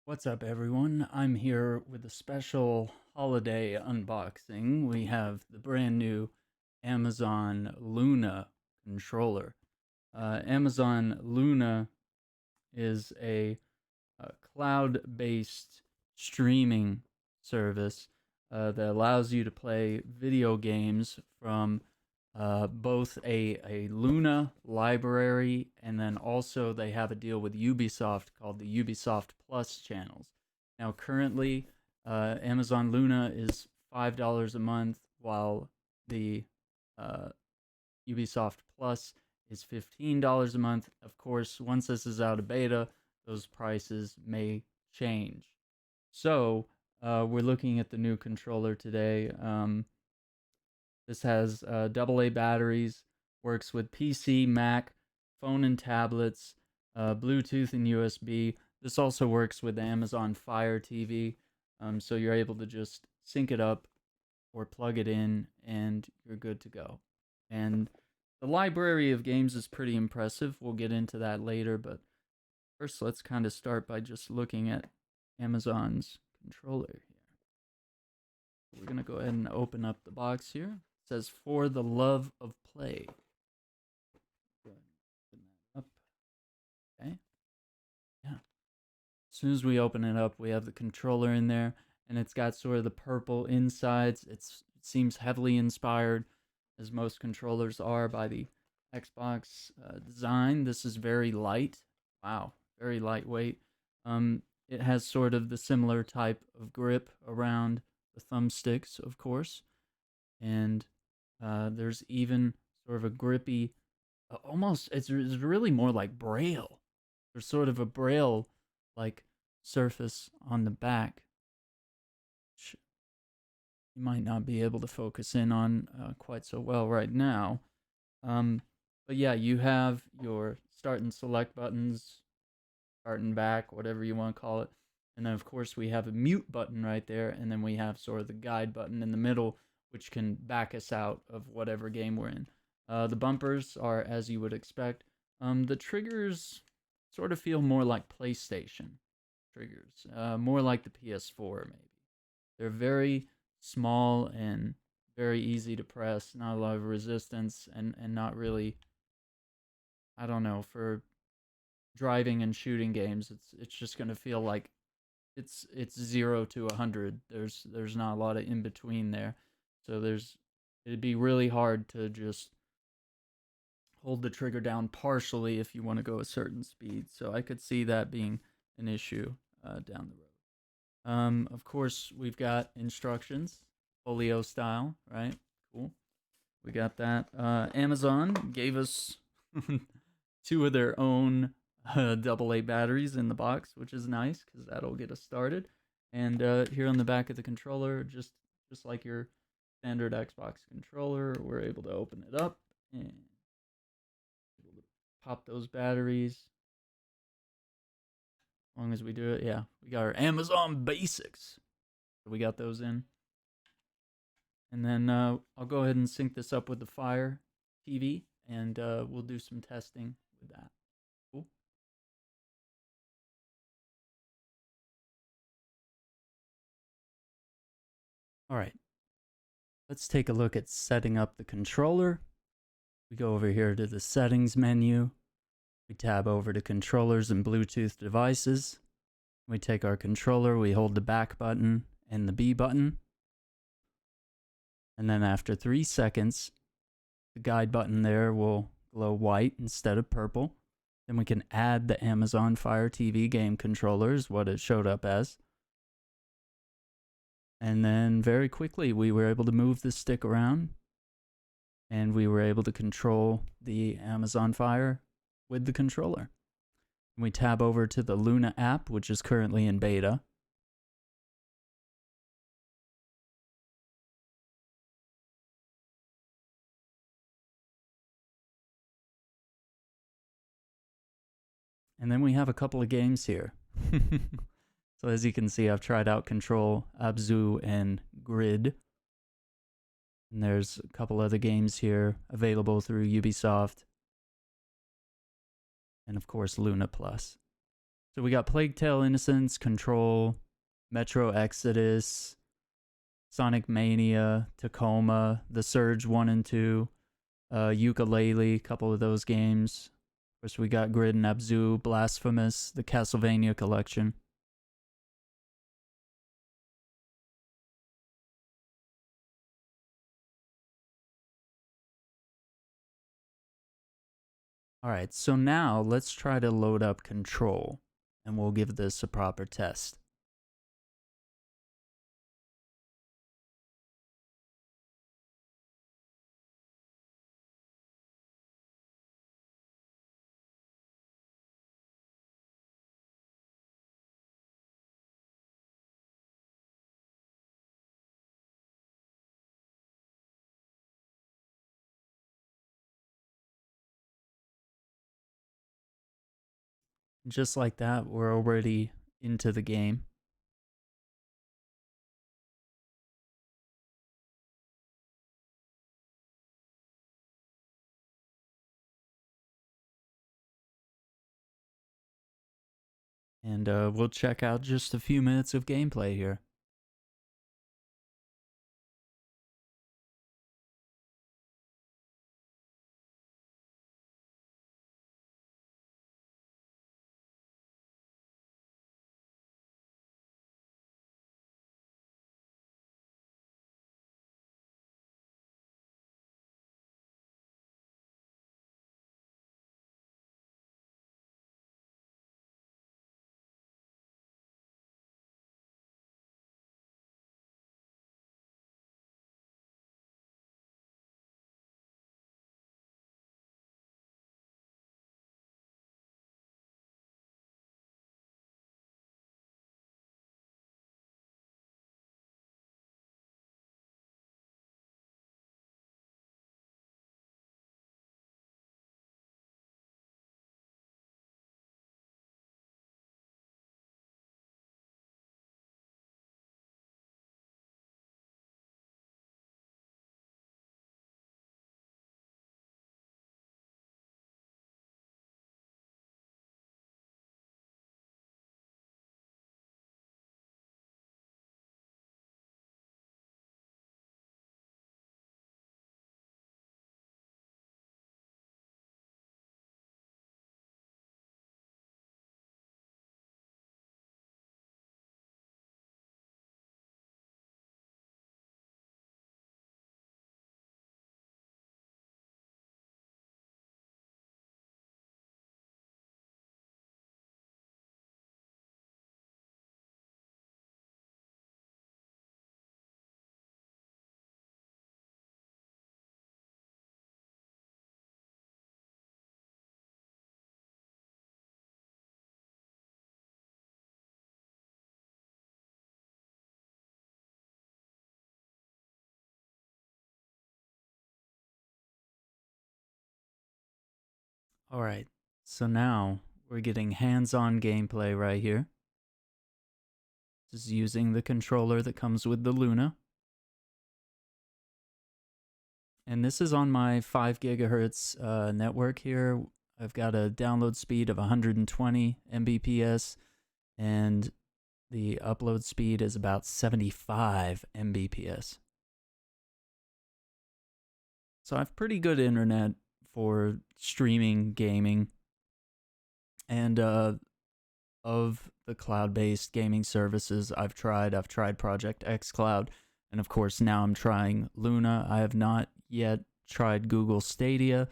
What's up, everyone? I'm here with a special holiday unboxing. We have the brand new Amazon Luna controller. Amazon Luna is a cloud-based streaming service that allows you to play video games from both a Luna library, and then also they have a deal with Ubisoft called the Ubisoft Plus channels. Now, currently, Amazon Luna is $5 a month, while the uh, Ubisoft Plus is $15 a month. Of course, once this is out of beta, those prices may change. So, we're looking at the new controller today. This has AA batteries, works with PC, Mac, phone and tablets, Bluetooth and USB. This also works with Amazon Fire TV, so you're able to just sync it up or plug it in and you're good to go. And the library of games is pretty impressive. We'll get into that later, but first let's kind of start by just looking at Amazon's controller here. We're going to go ahead and open up the box here. It says, "For the love of play." Go ahead and open that up. Okay. Yeah. As soon as we open it up, we have the controller in there, and it's got sort of the purple insides. It seems heavily inspired, as most controllers are, by the Xbox design. This is very light. Wow, very lightweight. It has sort of the similar type of grip around the thumbsticks, of course, and there's even sort of a grippy, almost it's really more like braille. There's sort of a braille like surface on the back, which you might not be able to focus in on quite so well right now. Um, but yeah, you have your start and select buttons, start and back, whatever you want to call it. And then, of course, we have a mute button right there. And then we have sort of the guide button in the middle, which can back us out of whatever game we're in. The bumpers are as you would expect. The triggers sort of feel more like PlayStation triggers, more like the PS4, maybe. They're very small and very easy to press, not a lot of resistance, and not really, I don't know, for driving and shooting games, it's just gonna feel like it's 0 to 100. There's not a lot of in between there, so it'd be really hard to just hold the trigger down partially if you want to go a certain speed. So I could see that being an issue down the road. Of course, we've got instructions, folio style, right? Cool. We got that. Amazon gave us two of their own AA batteries in the box, which is nice because that'll get us started. And here on the back of the controller, just like your standard Xbox controller, we're able to open it up and pop those batteries. As long as we do it, yeah, we got our Amazon Basics. We got those in. And then I'll go ahead and sync this up with the Fire TV, and we'll do some testing with that. Cool. All right, let's take a look at setting up the controller. We go over here to the settings menu. We tab over to controllers and Bluetooth devices. We take our controller, we hold the back button and the B button. And then after 3 seconds, the guide button there will glow white instead of purple. Then we can add the Amazon Fire TV game controller, is what it showed up as. And then very quickly, we were able to move the stick around, and we were able to control the Amazon Fire with the controller. We tab over to the Luna app, which is currently in beta. And then we have a couple of games here. So as you can see, I've tried out Control, Abzu, and Grid. And there's a couple other games here available through Ubisoft. And of course, Luna Plus. So we got Plague Tale Innocence, Control, Metro Exodus, Sonic Mania, Tacoma, The Surge 1 and 2, Yooka-Laylee, a couple of those games. Of course, we got Grid and Abzu, Blasphemous, the Castlevania collection. Alright, so now let's try to load up Control, and we'll give this a proper test. Just like that, we're already into the game. And we'll check out just a few minutes of gameplay here. Alright, so now we're getting hands-on gameplay right here. This is using the controller that comes with the Luna. And this is on my 5 gigahertz network here. I've got a download speed of 120 Mbps, and the upload speed is about 75 Mbps. So I have pretty good internet for streaming gaming. And of the cloud-based gaming services I've tried Project xCloud, and of course now I'm trying Luna. I have not yet tried Google Stadia,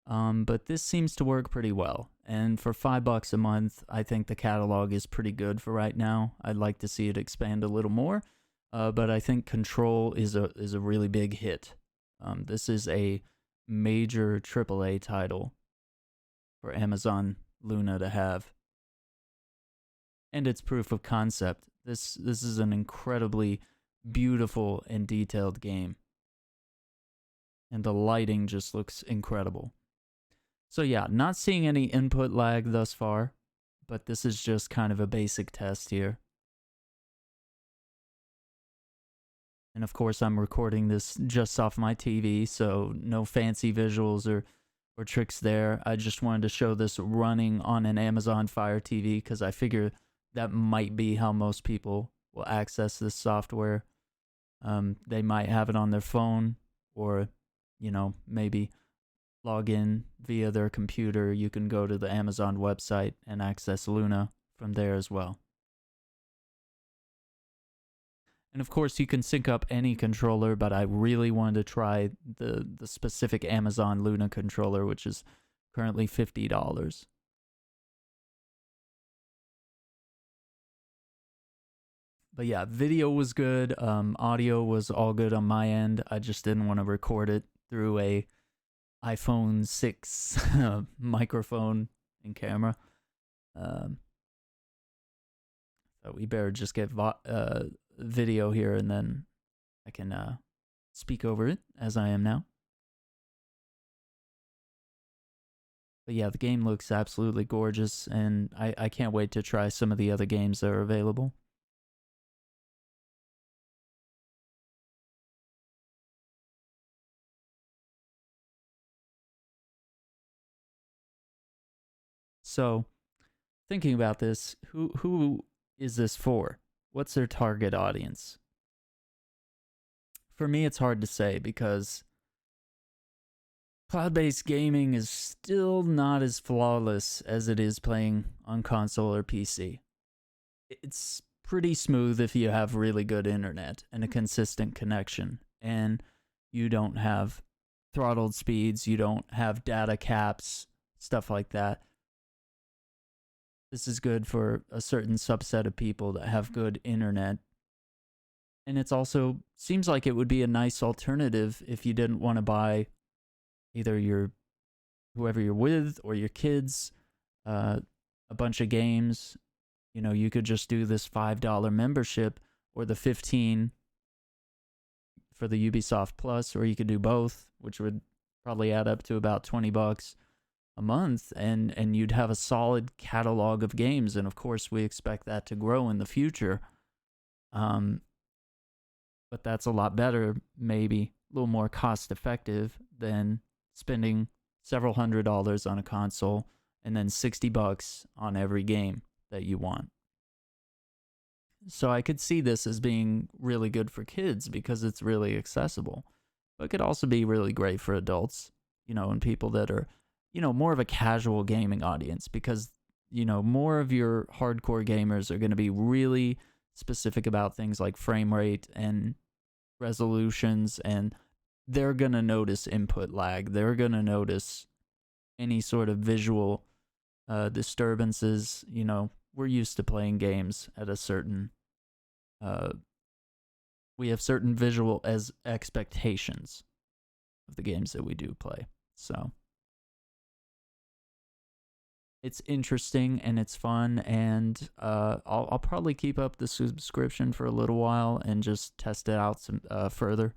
but this seems to work pretty well. And for $5 a month, I think the catalog is pretty good for right now. I'd like to see it expand a little more, but I think Control is a really big hit. This is a major AAA title for Amazon Luna to have. And it's proof of concept. This is an incredibly beautiful and detailed game. And the lighting just looks incredible. So yeah, not seeing any input lag thus far, but this is just kind of a basic test here. And of course I'm recording this just off my TV, so no fancy visuals or or tricks there. I just wanted to show this running on an Amazon Fire TV because I figure that might be how most people will access this software. They might have it on their phone, or, maybe log in via their computer. You can go to the Amazon website and access Luna from there as well. And of course, you can sync up any controller, but I really wanted to try the specific Amazon Luna controller, which is currently $50. But yeah, video was good. Audio was all good on my end. I just didn't want to record it through a iPhone 6 microphone and camera. So we better just get video here, and then I can speak over it as I am now. But yeah, the game looks absolutely gorgeous, and I can't wait to try some of the other games that are available. So, thinking about this, who is this for? What's their target audience? For me, it's hard to say because cloud-based gaming is still not as flawless as it is playing on console or PC. It's pretty smooth if you have really good internet and a consistent connection, and you don't have throttled speeds, you don't have data caps, stuff like that. This is good for a certain subset of people that have good internet. And it's also seems like it would be a nice alternative if you didn't want to buy either whoever you're with or your kids a bunch of games. You could just do this $5 membership, or the $15 for the Ubisoft Plus, or you could do both, which would probably add up to about $20 a month, and you'd have a solid catalog of games. And of course, we expect that to grow in the future. But that's a lot better, maybe a little more cost effective than spending several $100s on a console and then $60 on every game that you want. So I could see this as being really good for kids because it's really accessible, but it could also be really great for adults, and people that are, more of a casual gaming audience, because, more of your hardcore gamers are going to be really specific about things like frame rate and resolutions, and they're going to notice input lag. They're going to notice any sort of visual disturbances. We're used to playing games at a certain, we have certain visual as expectations of the games that we do play. So it's interesting and it's fun, and I'll probably keep up the subscription for a little while and just test it out some further.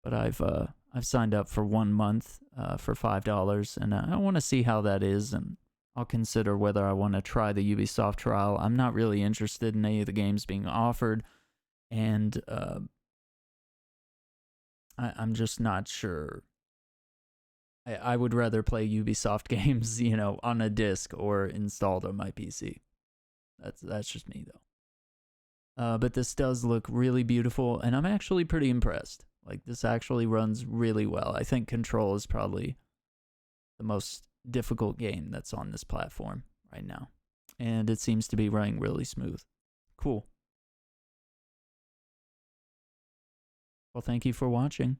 But I've signed up for 1 month for $5, and I want to see how that is, and I'll consider whether I want to try the Ubisoft trial. I'm not really interested in any of the games being offered, and I'm just not sure. I would rather play Ubisoft games, on a disc or installed on my PC. That's just me, though. But this does look really beautiful, and I'm actually pretty impressed. Like, this actually runs really well. I think Control is probably the most difficult game that's on this platform right now, and it seems to be running really smooth. Cool. Well, thank you for watching.